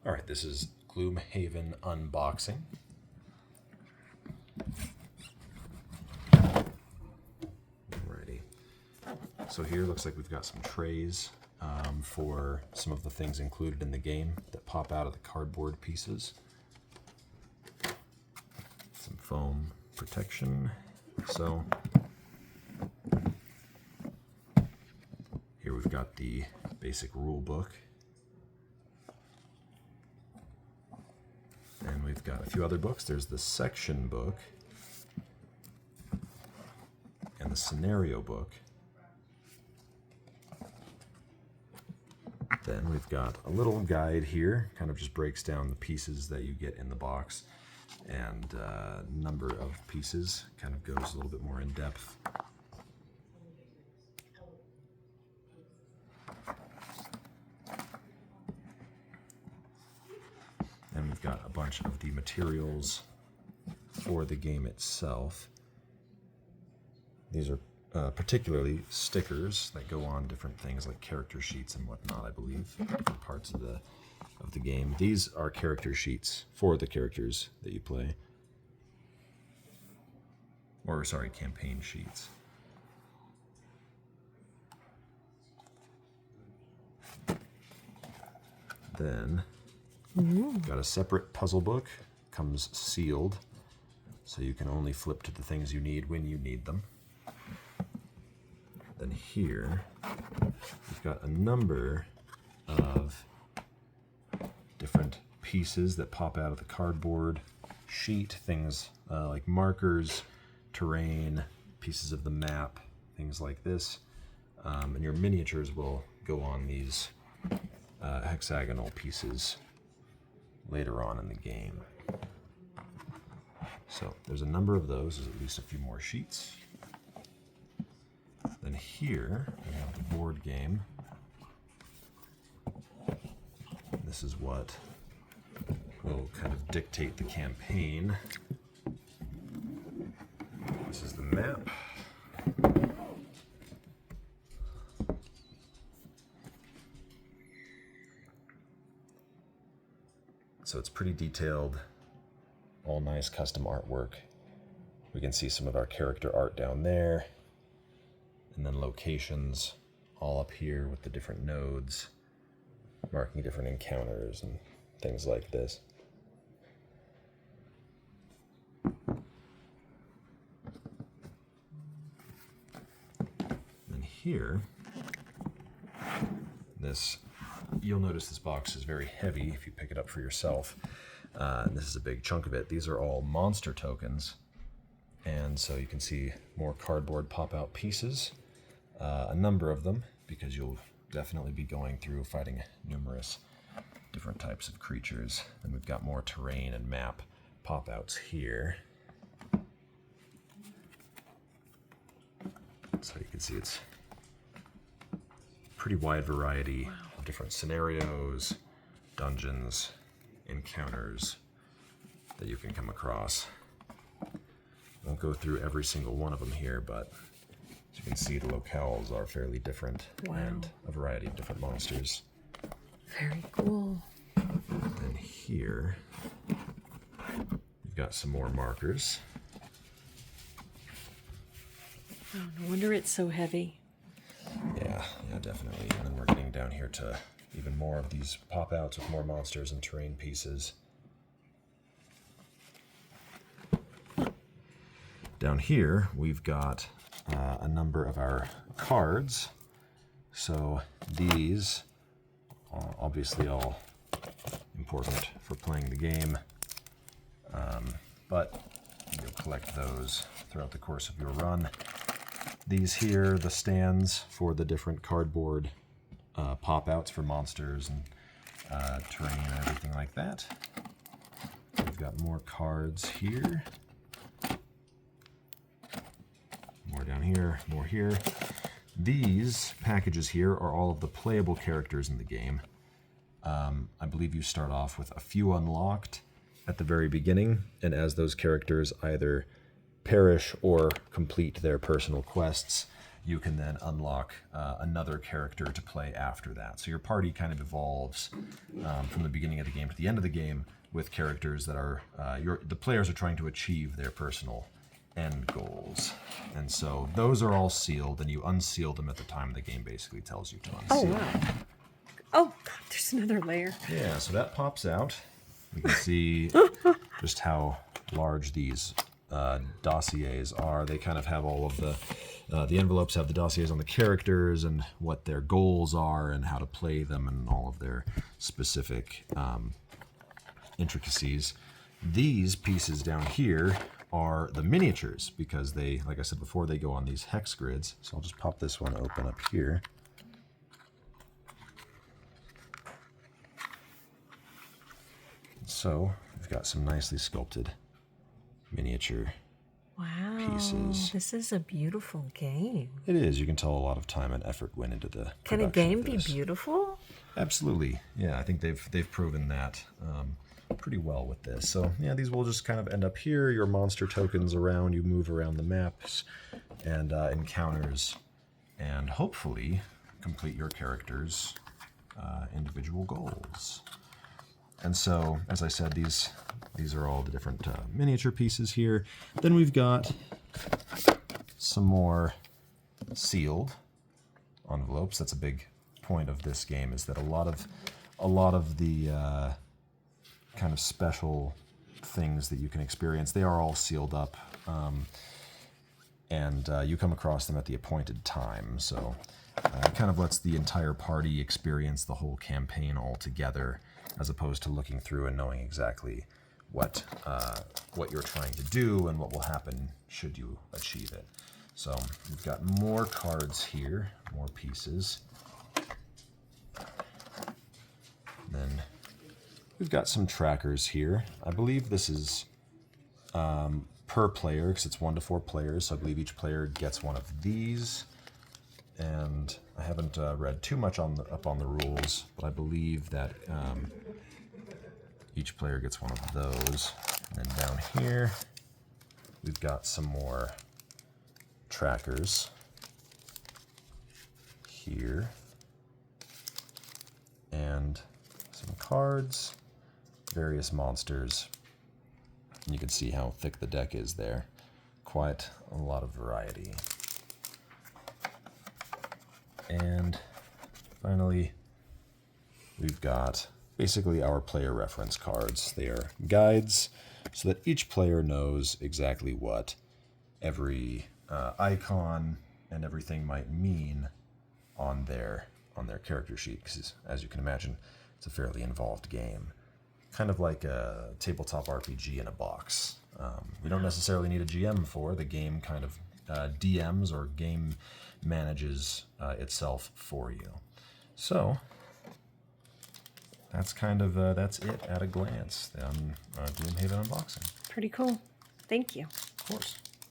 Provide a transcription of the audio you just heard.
All right, this is Gloomhaven unboxing. Alrighty. So here looks like we've got some trays for some of the things included in the game that pop out of the cardboard pieces. Some foam protection. So here we've got the basic rule book. And we've got a few other books. There's the section book and the scenario book. Then we've got a little guide here, kind of just breaks down the pieces that you get in the box, and number of pieces, kind of goes a little bit more in depth. And we've got a bunch of the materials for the game itself. These are particularly stickers that go on different things like character sheets and whatnot, I believe, different parts of the game. These are character sheets for the characters that you play. Or, sorry, campaign sheets. Then got a separate puzzle book, comes sealed, so you can only flip to the things you need when you need them. Then here, we've got a number of different pieces that pop out of the cardboard sheet, things like markers, terrain, pieces of the map, things like this. And your miniatures will go on these hexagonal pieces later on in the game. So there's a number of those. There's at least a few more sheets. Then here we have the board game. This is what will kind of dictate the campaign. This is the map. So it's pretty detailed, all nice custom artwork. We can see some of our character art down there, and then locations all up here with the different nodes, marking different encounters and things like this. And here, you'll notice this box is very heavy if you pick it up for yourself. And this is a big chunk of it. These are all monster tokens. And so you can see more cardboard pop-out pieces, a number of them, because you'll definitely be going through fighting numerous different types of creatures. And we've got more terrain and map pop-outs here. So you can see it's a pretty wide variety of different scenarios, dungeons, encounters that you can come across. Won't go through every single one of them here, but as you can see, the locales are fairly different. Wow. And a variety of different monsters. Very cool. And here, we've got some more markers. Oh, no wonder it's so heavy. Yeah, definitely. And then we're getting down here to even more of these pop-outs with more monsters and terrain pieces. Down here, we've got a number of our cards. So these are obviously all important for playing the game, but you'll collect those throughout the course of your run. These here, the stands for the different cardboard pop-outs for monsters and terrain and everything like that. We've got more cards here. More down here, more here. These packages here are all of the playable characters in the game. I believe you start off with a few unlocked at the very beginning, and as those characters either perish or complete their personal quests, you can then unlock another character to play after that. So your party kind of evolves from the beginning of the game to the end of the game with characters that are the players are trying to achieve their personal end goals. And so those are all sealed, and you unseal them at the time the game basically tells you to unseal. Oh, wow. Oh, God, there's another layer. Yeah, so that pops out. You can see just how large these dossiers are. They kind of have all of the envelopes have the dossiers on the characters and what their goals are and how to play them and all of their specific intricacies. These pieces down here are the miniatures because they, like I said before, they go on these hex grids. So I'll just pop this one open up here. So we've got some nicely sculpted miniature Wow. pieces. This is a beautiful game. It is. You can tell a lot of time and effort went into the Can a production game of be this. beautiful? Absolutely. Yeah, I think they've proven that pretty well with this. So yeah, these will just kind of end up here. Your monster tokens around. You move around the maps and encounters, and hopefully complete your character's individual goals. And so, as I said, these are all the different miniature pieces here. Then we've got some more sealed envelopes. That's a big point of this game, is that a lot of the kind of special things that you can experience, they are all sealed up, and you come across them at the appointed time. So it kind of lets the entire party experience the whole campaign all together, as opposed to looking through and knowing exactly what you're trying to do and what will happen should you achieve it. So we've got more cards here, more pieces. Then we've got some trackers here. I believe this is per player, because it's 1 to 4 players, so I believe each player gets one of these. And I haven't read too much up on the rules, but I believe that each player gets one of those. And then down here, we've got some more trackers here. And some cards, various monsters. And you can see how thick the deck is there. Quite a lot of variety. And finally, we've got basically our player reference cards. They are guides so that each player knows exactly what every icon and everything might mean on their character sheet, because as you can imagine, it's a fairly involved game. Kind of like a tabletop RPG in a box. You don't necessarily need a GM for. The game kind of DMs or game manages itself for you. So that's kind of that's it at a glance on Gloomhaven unboxing. Pretty cool. Thank you. Of course.